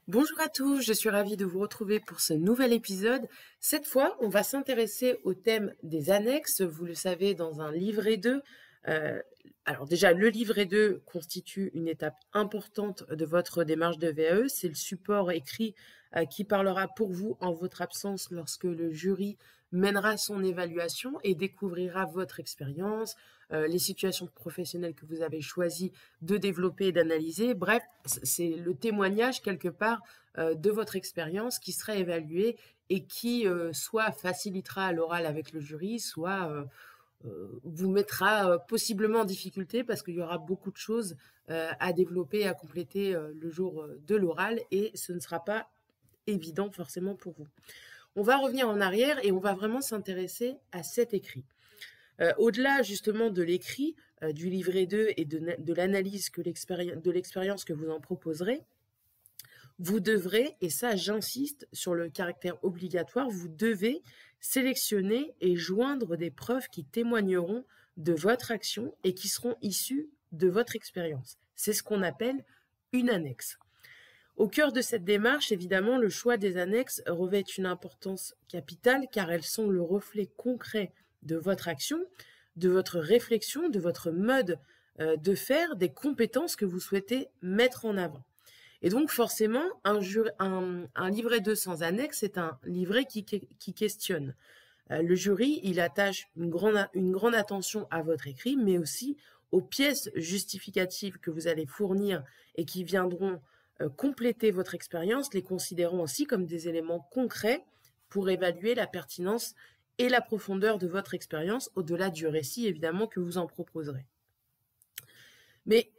Bonjour à tous, je suis ravie de vous retrouver pour ce nouvel épisode. Cette fois, on va s'intéresser au thème des annexes. Vous le savez, dans un livret 2. Alors déjà, le livret 2 constitue une étape importante de votre démarche de VAE. C'est le support écrit qui parlera pour vous en votre absence lorsque le jury mènera son évaluation et découvrira votre expérience, les situations professionnelles que vous avez choisi de développer et d'analyser. Bref, c'est le témoignage quelque part de votre expérience qui sera évalué et qui soit facilitera à l'oral avec le jury, soit vous mettra possiblement en difficulté parce qu'il y aura beaucoup de choses à développer, à compléter le jour de l'oral et ce ne sera pas évident forcément pour vous. On va revenir en arrière et on va vraiment s'intéresser à cet écrit. Au-delà justement de l'écrit, du livret 2 et de l'analyse de l'expérience que vous en proposerez, vous devrez, et ça j'insiste sur le caractère obligatoire, vous devez sélectionner et joindre des preuves qui témoigneront de votre action et qui seront issues de votre expérience. C'est ce qu'on appelle une annexe. Au cœur de cette démarche, évidemment, le choix des annexes revêt une importance capitale car elles sont le reflet concret de votre action, de votre réflexion, de votre mode de faire, des compétences que vous souhaitez mettre en avant. Et donc forcément, un livret 2 sans annexe, c'est un livret qui questionne. Le jury, il attache une grande attention à votre écrit, mais aussi aux pièces justificatives que vous allez fournir et qui viendront compléter votre expérience, les considérant aussi comme des éléments concrets pour évaluer la pertinence et la profondeur de votre expérience, au-delà du récit évidemment que vous en proposerez. Mais,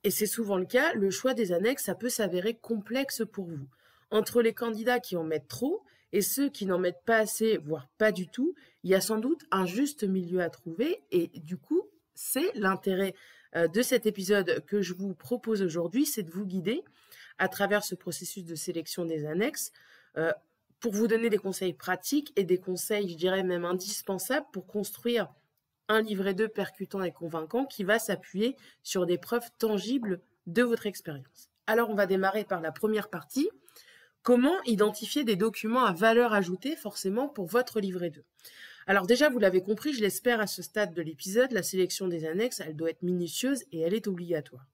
et c'est souvent le cas, le choix des annexes, ça peut s'avérer complexe pour vous. Entre les candidats qui en mettent trop et ceux qui n'en mettent pas assez, voire pas du tout, il y a sans doute un juste milieu à trouver et du coup, c'est l'intérêt de cet épisode que je vous propose aujourd'hui, c'est de vous guider à travers ce processus de sélection des annexes pour vous donner des conseils pratiques et des conseils, je dirais même indispensables pour construire un livret 2 percutant et convaincant qui va s'appuyer sur des preuves tangibles de votre expérience. Alors, on va démarrer par la première partie. Comment identifier des documents à valeur ajoutée forcément pour votre livret 2 ? Alors déjà, vous l'avez compris, je l'espère à ce stade de l'épisode, la sélection des annexes, elle doit être minutieuse et elle est obligatoire.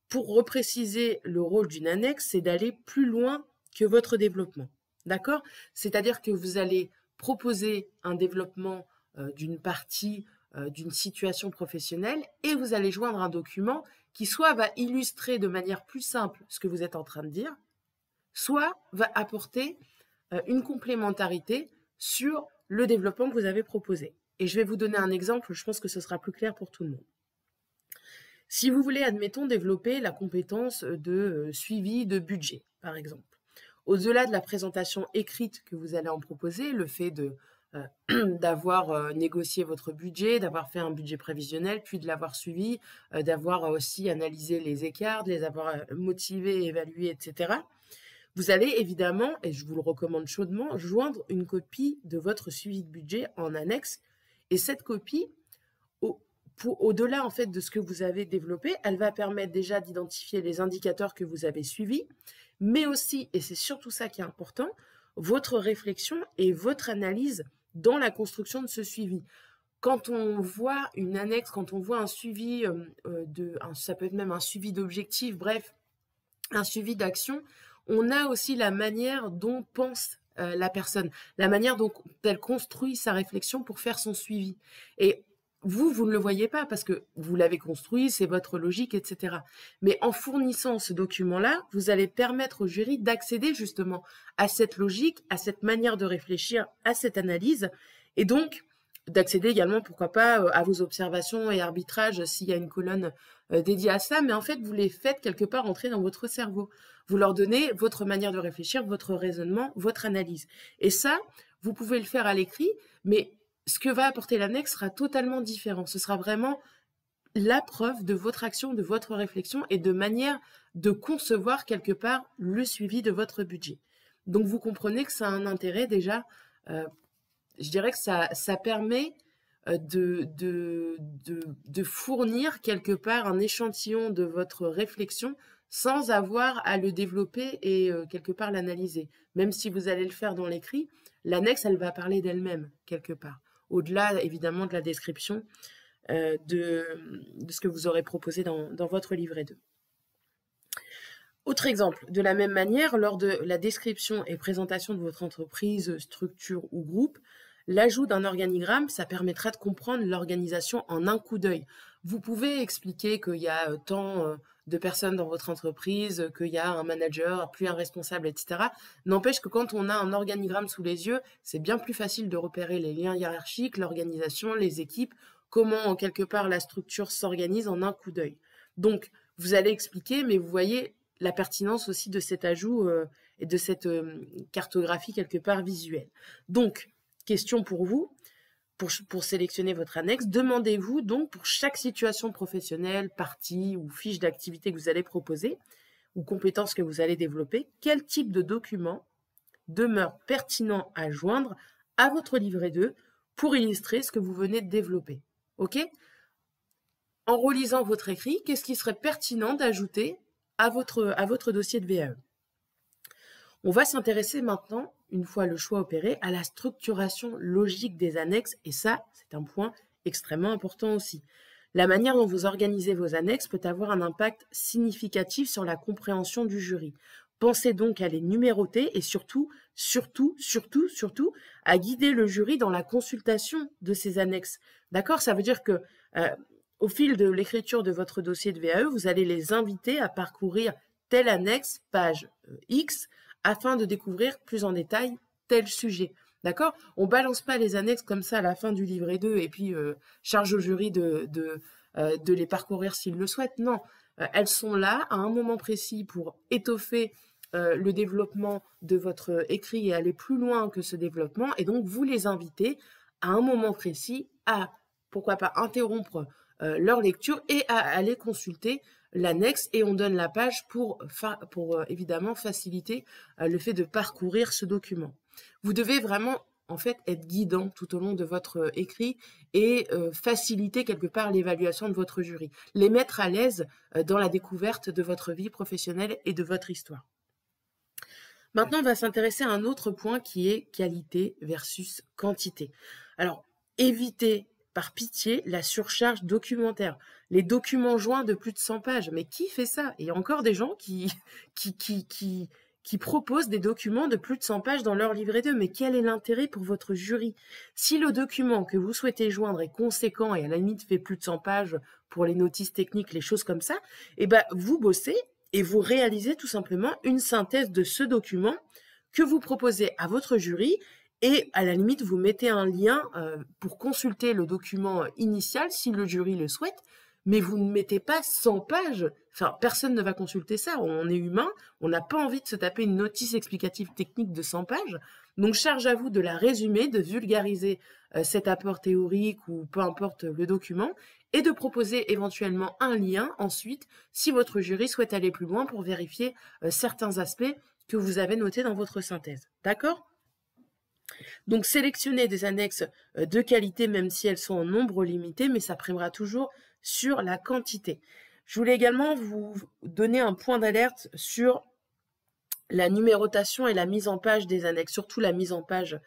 Pour repréciser le rôle d'une annexe, c'est d'aller plus loin que votre développement. D'accord ? C'est-à-dire que vous allez proposer un développement d'une partie d'une situation professionnelle et vous allez joindre un document qui soit va illustrer de manière plus simple ce que vous êtes en train de dire, soit va apporter une complémentarité sur le développement que vous avez proposé. Et je vais vous donner un exemple, je pense que ce sera plus clair pour tout le monde. Si vous voulez, admettons, développer la compétence de suivi de budget, par exemple, au-delà de la présentation écrite que vous allez en proposer, le fait d'avoir négocié votre budget, d'avoir fait un budget prévisionnel, puis de l'avoir suivi, d'avoir aussi analysé les écarts, de les avoir motivés, évalués, etc. Vous allez évidemment, et je vous le recommande chaudement, joindre une copie de votre suivi de budget en annexe. Et cette copie, au-delà en fait de ce que vous avez développé, elle va permettre déjà d'identifier les indicateurs que vous avez suivis, mais aussi, et c'est surtout ça qui est important, votre réflexion et votre analyse dans la construction de ce suivi. Quand on voit une annexe, quand on voit un suivi, ça peut être même un suivi d'objectifs, bref, un suivi d'action, on a aussi la manière dont pense la personne, la manière dont elle construit sa réflexion pour faire son suivi. Et vous ne le voyez pas parce que vous l'avez construit, c'est votre logique, etc. Mais en fournissant ce document-là, vous allez permettre au jury d'accéder justement à cette logique, à cette manière de réfléchir, à cette analyse, et donc d'accéder également, pourquoi pas, à vos observations et arbitrages s'il y a une colonne dédiée à ça, mais en fait, vous les faites quelque part entrer dans votre cerveau. Vous leur donnez votre manière de réfléchir, votre raisonnement, votre analyse. Et ça, vous pouvez le faire à l'écrit, mais ce que va apporter l'annexe sera totalement différent. Ce sera vraiment la preuve de votre action, de votre réflexion et de manière de concevoir quelque part le suivi de votre budget. Donc vous comprenez que ça a un intérêt déjà, je dirais que ça permet de fournir quelque part un échantillon de votre réflexion sans avoir à le développer et quelque part l'analyser. Même si vous allez le faire dans l'écrit, l'annexe, elle va parler d'elle-même, quelque part. Au-delà, évidemment, de la description de ce que vous aurez proposé dans votre livret 2. Autre exemple, de la même manière, lors de la description et présentation de votre entreprise, structure ou groupe, l'ajout d'un organigramme, ça permettra de comprendre l'organisation en un coup d'œil. Vous pouvez expliquer qu'il y a tant de personnes dans votre entreprise, qu'il y a un manager, puis un responsable, etc. N'empêche que quand on a un organigramme sous les yeux, c'est bien plus facile de repérer les liens hiérarchiques, l'organisation, les équipes, comment quelque part la structure s'organise en un coup d'œil. Donc, vous allez expliquer, mais vous voyez la pertinence aussi de cet ajout et de cette cartographie quelque part visuelle. Donc, question pour vous, pour sélectionner votre annexe, demandez-vous donc pour chaque situation professionnelle, partie ou fiche d'activité que vous allez proposer ou compétences que vous allez développer, quel type de document demeure pertinent à joindre à votre livret 2 pour illustrer ce que vous venez de développer. Ok ? En relisant votre écrit, qu'est-ce qui serait pertinent d'ajouter à votre dossier de VAE. On va s'intéresser maintenant, une fois le choix opéré, à la structuration logique des annexes, et ça, c'est un point extrêmement important aussi. La manière dont vous organisez vos annexes peut avoir un impact significatif sur la compréhension du jury. Pensez donc à les numéroter et surtout, à guider le jury dans la consultation de ces annexes. D'accord ? Ça veut dire que au fil de l'écriture de votre dossier de VAE, vous allez les inviter à parcourir telle annexe, page X, afin de découvrir plus en détail tel sujet. D'accord ? On ne balance pas les annexes comme ça à la fin du livret 2 et puis charge au jury de les parcourir s'ils le souhaitent. Non, elles sont là à un moment précis pour étoffer le développement de votre écrit et aller plus loin que ce développement. Et donc, vous les invitez à un moment précis à, pourquoi pas, interrompre leur lecture et à aller consulter l'annexe et on donne la page pour évidemment faciliter le fait de parcourir ce document. Vous devez vraiment en fait être guidant tout au long de votre écrit et faciliter quelque part l'évaluation de votre jury, les mettre à l'aise dans la découverte de votre vie professionnelle et de votre histoire. Maintenant, on va s'intéresser à un autre point qui est qualité versus quantité. Alors, évitez par pitié la surcharge documentaire. Les documents joints de plus de 100 pages. Mais qui fait ça ? Il y a encore des gens qui proposent des documents de plus de 100 pages dans leur livret 2. Mais quel est l'intérêt pour votre jury ? Si le document que vous souhaitez joindre est conséquent et à la limite fait plus de 100 pages pour les notices techniques, les choses comme ça, eh ben, vous bossez et vous réalisez tout simplement une synthèse de ce document que vous proposez à votre jury. Et à la limite, vous mettez un lien pour consulter le document initial si le jury le souhaite, mais vous ne mettez pas 100 pages. Enfin, personne ne va consulter ça. On est humain, on n'a pas envie de se taper une notice explicative technique de 100 pages. Donc, charge à vous de la résumer, de vulgariser cet apport théorique ou peu importe le document, et de proposer éventuellement un lien ensuite si votre jury souhaite aller plus loin pour vérifier certains aspects que vous avez notés dans votre synthèse. D'accord ? Donc, sélectionnez des annexes de qualité, même si elles sont en nombre limité, mais ça primera toujours sur la quantité. Je voulais également vous donner un point d'alerte sur la numérotation et la mise en page des annexes, surtout la mise en page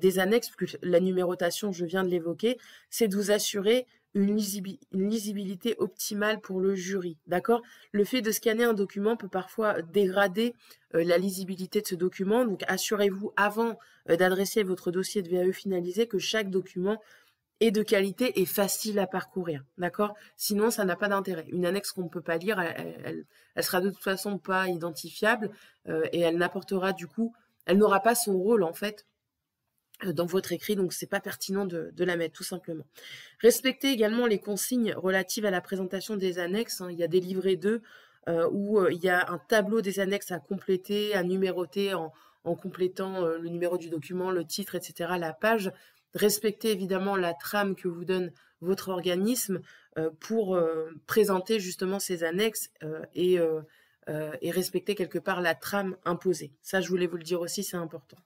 des annexes, puisque la numérotation, je viens de l'évoquer, c'est de vous assurer une lisibilité optimale pour le jury, d'accord ? Le fait de scanner un document peut parfois dégrader la lisibilité de ce document, donc assurez-vous avant d'adresser votre dossier de VAE finalisé que chaque document est de qualité et facile à parcourir, d'accord ? Sinon, ça n'a pas d'intérêt. Une annexe qu'on ne peut pas lire, elle sera de toute façon pas identifiable et elle n'apportera du coup, elle n'aura pas son rôle en fait dans votre écrit, donc c'est pas pertinent de la mettre, tout simplement. Respectez également les consignes relatives à la présentation des annexes. Il y a des livrets 2 où il y a un tableau des annexes à compléter, à numéroter en complétant le numéro du document, le titre, etc., la page. Respectez évidemment la trame que vous donne votre organisme pour présenter justement ces annexes et respecter quelque part la trame imposée. Ça, je voulais vous le dire aussi, c'est important.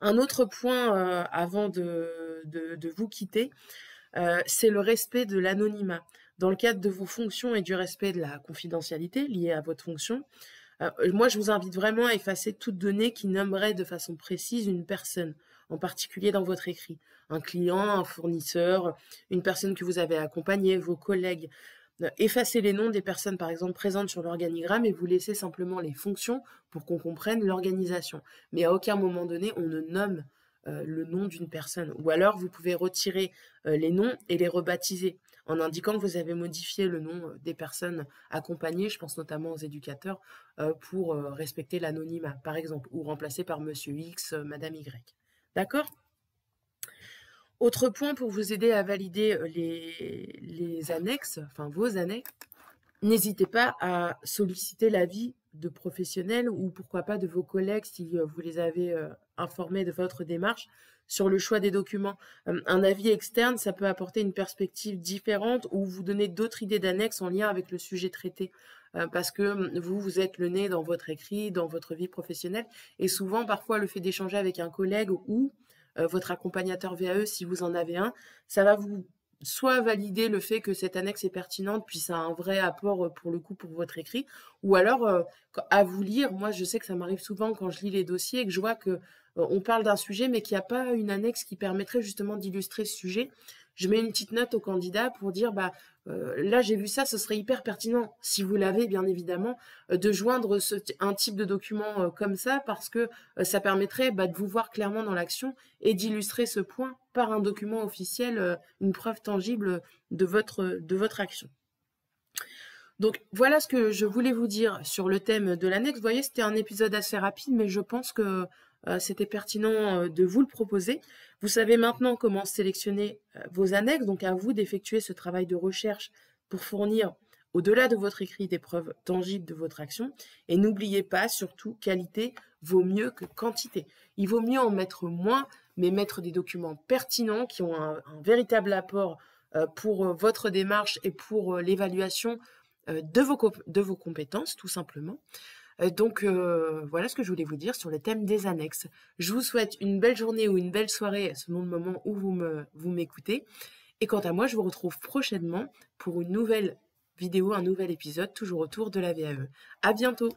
Un autre point avant de vous quitter, c'est le respect de l'anonymat. dans le cadre de vos fonctions et du respect de la confidentialité liée à votre fonction, moi, je vous invite vraiment à effacer toute donnée qui nommerait de façon précise une personne, en particulier dans votre écrit. Un client, un fournisseur, une personne que vous avez accompagnée, vos collègues. Effacez les noms des personnes, par exemple, présentes sur l'organigramme et vous laissez simplement les fonctions pour qu'on comprenne l'organisation. Mais à aucun moment donné, on ne nomme le nom d'une personne. Ou alors, vous pouvez retirer les noms et les rebaptiser en indiquant que vous avez modifié le nom des personnes accompagnées, je pense notamment aux éducateurs, pour respecter l'anonymat, par exemple, ou remplacer par Monsieur X, Madame Y. D'accord? Autre point pour vous aider à valider les annexes, enfin vos annexes, n'hésitez pas à solliciter l'avis de professionnels ou pourquoi pas de vos collègues si vous les avez informés de votre démarche sur le choix des documents. Un avis externe, ça peut apporter une perspective différente ou vous donner d'autres idées d'annexes en lien avec le sujet traité. Parce que vous êtes le nez dans votre écrit, dans votre vie professionnelle. Et souvent, parfois, le fait d'échanger avec un collègue ou votre accompagnateur VAE, si vous en avez un, ça va vous soit valider le fait que cette annexe est pertinente, puis ça a un vrai apport pour le coup pour votre écrit, ou alors à vous lire. Moi, je sais que ça m'arrive souvent quand je lis les dossiers et que je vois que on parle d'un sujet, mais qu'il n'y a pas une annexe qui permettrait justement d'illustrer ce sujet. Je mets une petite note au candidat pour dire, là j'ai vu ça, ce serait hyper pertinent, si vous l'avez bien évidemment, de joindre un type de document comme ça, parce que ça permettrait de vous voir clairement dans l'action et d'illustrer ce point par un document officiel, une preuve tangible de votre action. Donc voilà ce que je voulais vous dire sur le thème de l'annexe. Vous voyez, c'était un épisode assez rapide, mais je pense que c'était pertinent de vous le proposer. Vous savez maintenant comment sélectionner vos annexes, donc à vous d'effectuer ce travail de recherche pour fournir, au-delà de votre écrit, des preuves tangibles de votre action. Et n'oubliez pas, surtout, qualité vaut mieux que quantité. Il vaut mieux en mettre moins, mais mettre des documents pertinents qui ont un véritable apport pour votre démarche et pour l'évaluation de vos compétences, tout simplement. Donc, voilà ce que je voulais vous dire sur le thème des annexes. Je vous souhaite une belle journée ou une belle soirée selon le moment où vous m'écoutez. Et quant à moi, je vous retrouve prochainement pour une nouvelle vidéo, un nouvel épisode, toujours autour de la VAE. À bientôt!